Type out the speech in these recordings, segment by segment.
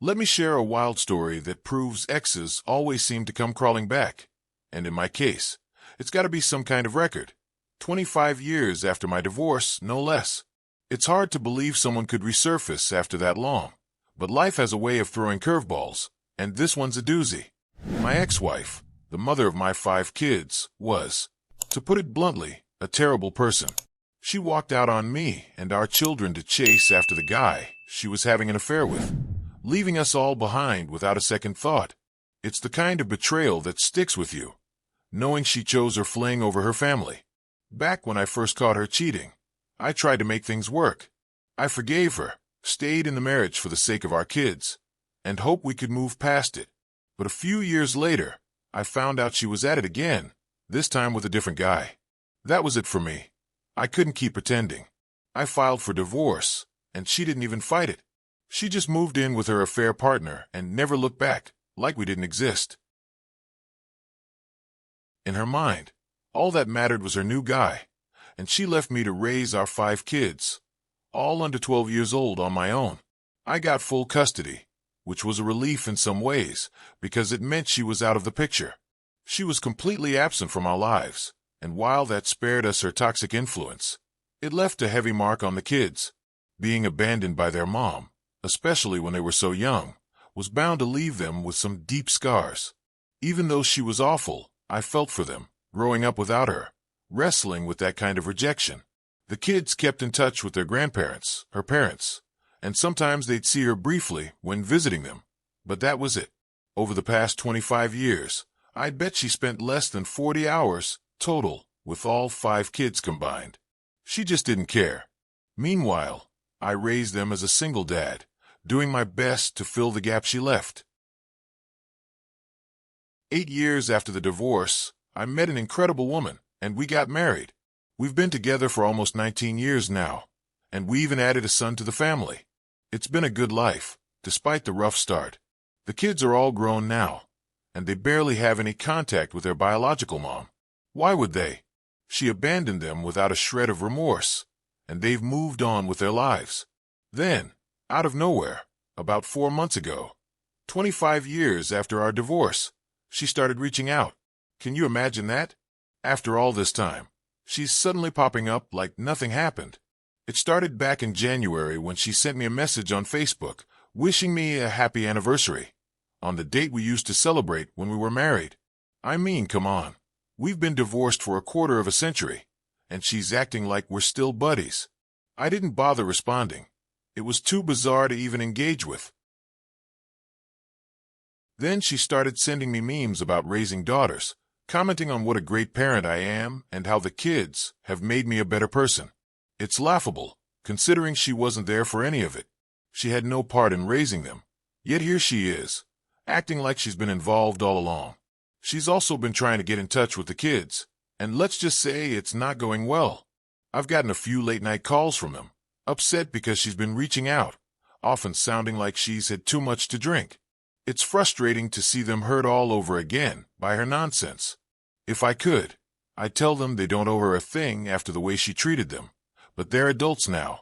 Let me share a wild story that proves exes always seem to come crawling back. And in my case, it's got to be some kind of record. 25 years after my divorce, no less. It's hard to believe someone could resurface after that long. But life has a way of throwing curveballs, and this one's a doozy. My ex-wife, the mother of my 5 kids, was, to put it bluntly, a terrible person. She walked out on me and our children to chase after the guy she was having an affair with, leaving us all behind without a second thought. It's the kind of betrayal that sticks with you, knowing she chose her fling over her family. Back when I first caught her cheating, I tried to make things work. I forgave her, stayed in the marriage for the sake of our kids, and hoped we could move past it. But a few years later, I found out she was at it again, this time with a different guy. That was it for me. I couldn't keep pretending. I filed for divorce, and she didn't even fight it. She just moved in with her affair partner and never looked back, like we didn't exist. In her mind, all that mattered was her new guy, and she left me to raise our 5 kids, all under 12 years old, on my own. I got full custody, which was a relief in some ways, because it meant she was out of the picture. She was completely absent from our lives, and while that spared us her toxic influence, it left a heavy mark on the kids. Being abandoned by their mom, especially when they were so young, was bound to leave them with some deep scars. Even though she was awful, I felt for them, growing up without her, wrestling with that kind of rejection. The kids kept in touch with their grandparents, her parents, and sometimes they'd see her briefly when visiting them. But that was it. Over the past 25 years, I'd bet she spent less than 40 hours total with all 5 kids combined. She just didn't care. Meanwhile, I raised them as a single dad, doing my best to fill the gap she left. 8 years after the divorce, I met an incredible woman, and we got married. We've been together for almost 19 years now, and we even added a son to the family. It's been a good life, despite the rough start. The kids are all grown now, and they barely have any contact with their biological mom. Why would they? She abandoned them without a shred of remorse, and they've moved on with their lives. Then, out of nowhere, about 4 months ago, 25 years after our divorce, she started reaching out. Can you imagine that? After all this time, she's suddenly popping up like nothing happened. It started back in January when she sent me a message on Facebook, wishing me a happy anniversary, on the date we used to celebrate when we were married. I mean, come on. We've been divorced for a quarter of a century, and she's acting like we're still buddies. I didn't bother responding. It was too bizarre to even engage with. Then she started sending me memes about raising daughters, commenting on what a great parent I am and how the kids have made me a better person. It's laughable, considering she wasn't there for any of it. She had no part in raising them. Yet here she is, acting like she's been involved all along. She's also been trying to get in touch with the kids, and let's just say it's not going well. I've gotten a few late-night calls from them, upset because she's been reaching out, often sounding like she's had too much to drink. It's frustrating to see them hurt all over again by her nonsense. If I could, I'd tell them they don't owe her a thing after the way she treated them, but they're adults now,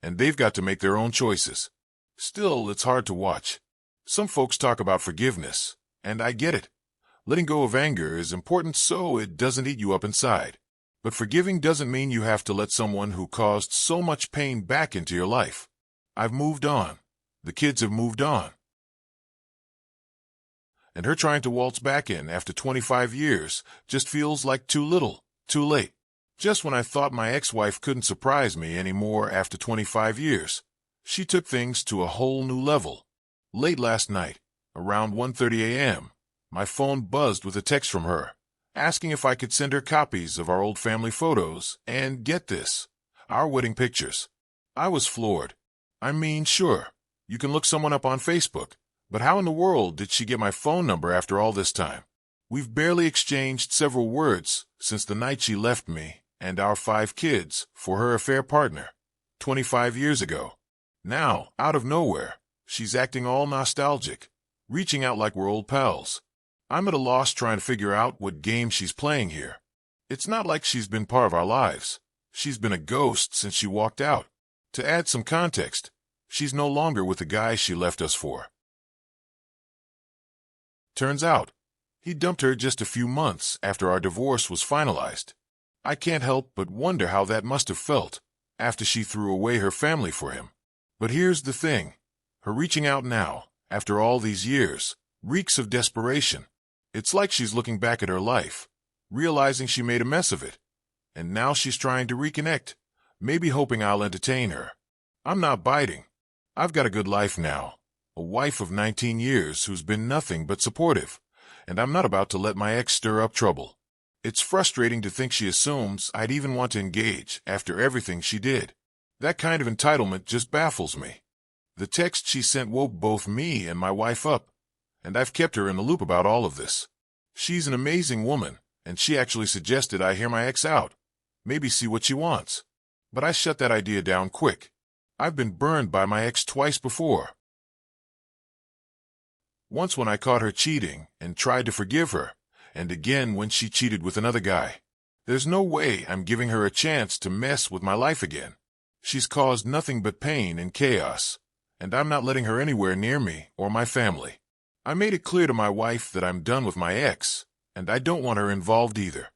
and they've got to make their own choices. Still, it's hard to watch. Some folks talk about forgiveness, and I get it. Letting go of anger is important so it doesn't eat you up inside. But forgiving doesn't mean you have to let someone who caused so much pain back into your life. I've moved on. The kids have moved on. And her trying to waltz back in after 25 years just feels like too little, too late. Just when I thought my ex-wife couldn't surprise me anymore after 25 years, she took things to a whole new level. Late last night, around 1:30 a.m., my phone buzzed with a text from her, asking if I could send her copies of our old family photos and, get this, our wedding pictures. I was floored. I mean, sure, you can look someone up on Facebook, but how in the world did she get my phone number after all this time? We've barely exchanged several words since the night she left me and our 5 kids for her affair partner, 25 years ago. Now, out of nowhere, she's acting all nostalgic, reaching out like we're old pals. I'm at a loss trying to figure out what game she's playing here. It's not like she's been part of our lives. She's been a ghost since she walked out. To add some context, she's no longer with the guy she left us for. Turns out, he dumped her just a few months after our divorce was finalized. I can't help but wonder how that must have felt after she threw away her family for him. But here's the thing. Her reaching out now, after all these years, reeks of desperation. It's like she's looking back at her life, realizing she made a mess of it. And now she's trying to reconnect, maybe hoping I'll entertain her. I'm not biting. I've got a good life now, a wife of 19 years who's been nothing but supportive, and I'm not about to let my ex stir up trouble. It's frustrating to think she assumes I'd even want to engage after everything she did. That kind of entitlement just baffles me. The text she sent woke both me and my wife up, and I've kept her in the loop about all of this. She's an amazing woman, and she actually suggested I hear my ex out, maybe see what she wants. But I shut that idea down quick. I've been burned by my ex twice before. Once when I caught her cheating and tried to forgive her, and again when she cheated with another guy. There's no way I'm giving her a chance to mess with my life again. She's caused nothing but pain and chaos, and I'm not letting her anywhere near me or my family. I made it clear to my wife that I'm done with my ex, and I don't want her involved either.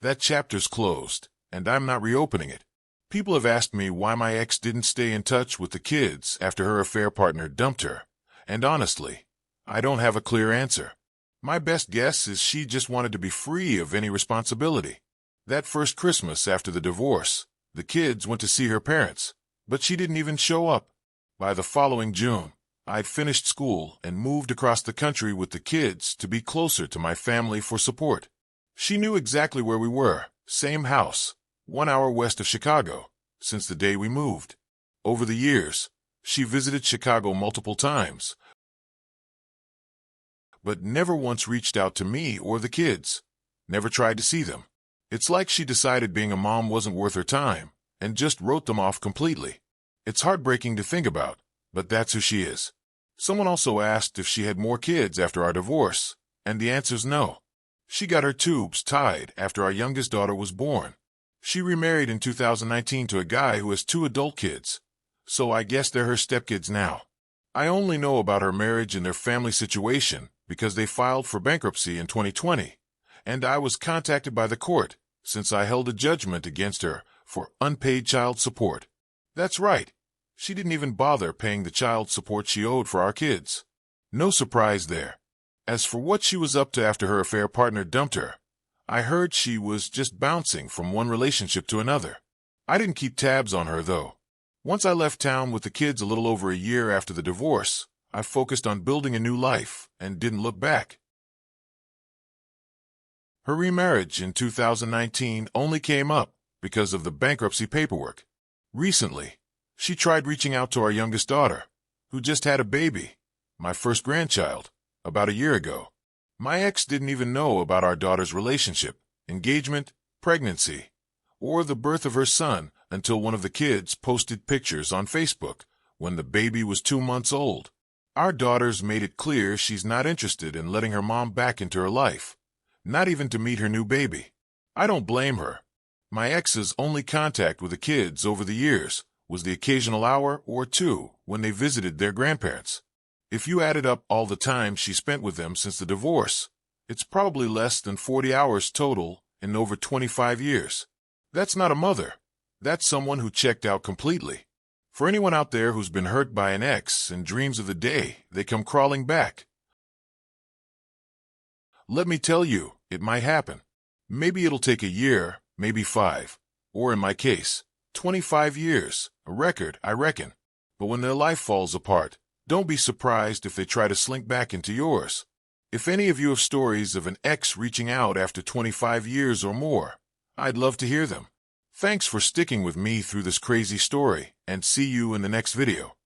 That chapter's closed, and I'm not reopening it. People have asked me why my ex didn't stay in touch with the kids after her affair partner dumped her, and honestly, I don't have a clear answer. My best guess is she just wanted to be free of any responsibility. That first Christmas after the divorce, the kids went to see her parents, but she didn't even show up. By the following June, I'd finished school and moved across the country with the kids to be closer to my family for support. She knew exactly where we were, same house, 1 hour west of Chicago, since the day we moved. Over the years, she visited Chicago multiple times, but never once reached out to me or the kids, never tried to see them. It's like she decided being a mom wasn't worth her time, and just wrote them off completely. It's heartbreaking to think about, but that's who she is. Someone also asked if she had more kids after our divorce, and the answer's no. She got her tubes tied after our youngest daughter was born. She remarried in 2019 to a guy who has 2 adult kids, so I guess they're her stepkids now. I only know about her marriage and their family situation because they filed for bankruptcy in 2020, and I was contacted by the court since I held a judgment against her for unpaid child support. That's right. She didn't even bother paying the child support she owed for our kids. No surprise there. As for what she was up to after her affair partner dumped her, I heard she was just bouncing from one relationship to another. I didn't keep tabs on her, though. Once I left town with the kids a little over a year after the divorce, I focused on building a new life and didn't look back. Her remarriage in 2019 only came up because of the bankruptcy paperwork. Recently, she tried reaching out to our youngest daughter, who just had a baby, my first grandchild, about a year ago. My ex didn't even know about our daughter's relationship, engagement, pregnancy, or the birth of her son until one of the kids posted pictures on Facebook when the baby was 2 months old. Our daughter's made it clear she's not interested in letting her mom back into her life, not even to meet her new baby. I don't blame her. My ex's only contact with the kids over the years was the occasional hour or two when they visited their grandparents. If you added up all the time she spent with them since the divorce, it's probably less than 40 hours total in over 25 years. That's not a mother. That's someone who checked out completely. For anyone out there who's been hurt by an ex and dreams of the day they come crawling back, let me tell you, it might happen. Maybe it'll take a year, maybe 5, or in my case, 25 years, a record, I reckon. But when their life falls apart, don't be surprised if they try to slink back into yours. If any of you have stories of an ex reaching out after 25 years or more, I'd love to hear them. Thanks for sticking with me through this crazy story, and see you in the next video.